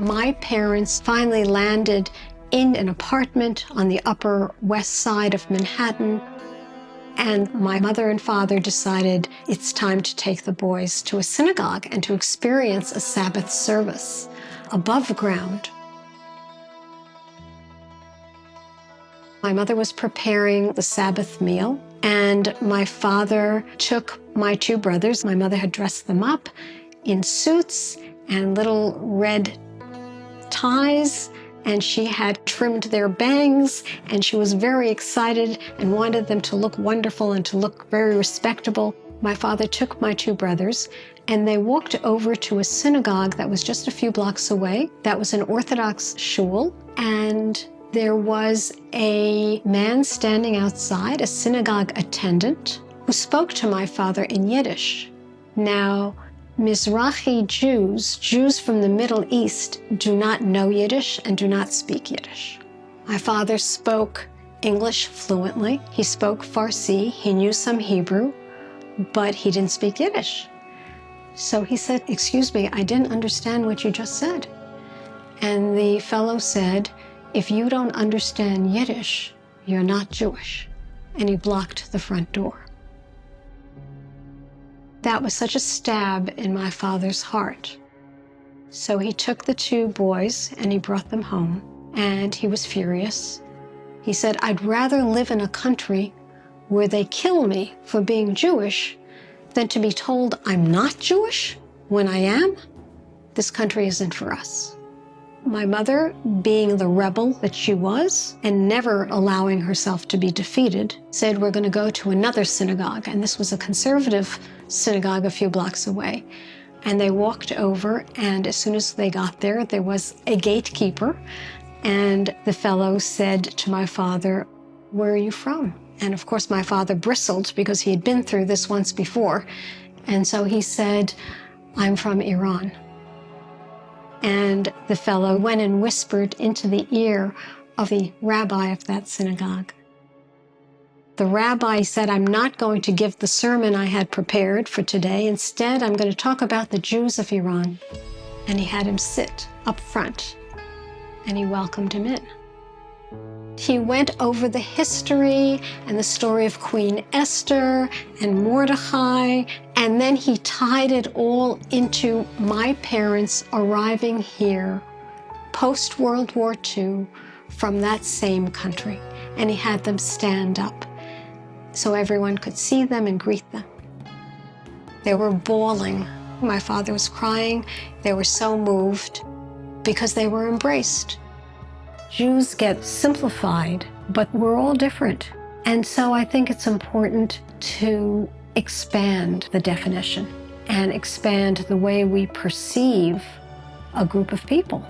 My parents finally landed in an apartment on the Upper West Side of Manhattan, and my mother and father decided it's time to take the boys to a synagogue and to experience a Sabbath service above ground. My mother was preparing the Sabbath meal, and my father took my two brothers. My mother had dressed them up in suits and little red ties, and she had trimmed their bangs, and she was very excited and wanted them to look wonderful and to look very respectable. My father took my two brothers, and they walked over to a synagogue that was just a few blocks away. That was an Orthodox shul, and there was a man standing outside, a synagogue attendant, who spoke to my father in Yiddish. Now, Mizrahi Jews, Jews from the Middle East, do not know Yiddish and do not speak Yiddish. My father spoke English fluently. He spoke Farsi. He knew some Hebrew, but he didn't speak Yiddish. So he said, "Excuse me, I didn't understand what you just said." And the fellow said, "If you don't understand Yiddish, you're not Jewish." And he blocked the front door. That was such a stab in my father's heart. So he took the two boys and he brought them home, and he was furious. He said, "I'd rather live in a country where they kill me for being Jewish than to be told I'm not Jewish when I am. This country isn't for us." My mother, being the rebel that she was and never allowing herself to be defeated, said, "We're going to go to another synagogue." And this was a conservative synagogue a few blocks away. And they walked over, and as soon as they got there, there was a gatekeeper. And the fellow said to my father, "Where are you from?" And of course, my father bristled because he had been through this once before. And so he said, "I'm from Iran." And the fellow went and whispered into the ear of the rabbi of that synagogue. The rabbi said, "I'm not going to give the sermon I had prepared for today. Instead, I'm going to talk about the Jews of Iran." And he had him sit up front, and he welcomed him in. He went over the history and the story of Queen Esther and Mordecai, and then he tied it all into my parents arriving here post-World War II from that same country. And he had them stand up so everyone could see them and greet them. They were bawling. My father was crying. They were so moved because they were embraced. Jews get simplified, but we're all different. And so I think it's important to expand the definition and expand the way we perceive a group of people.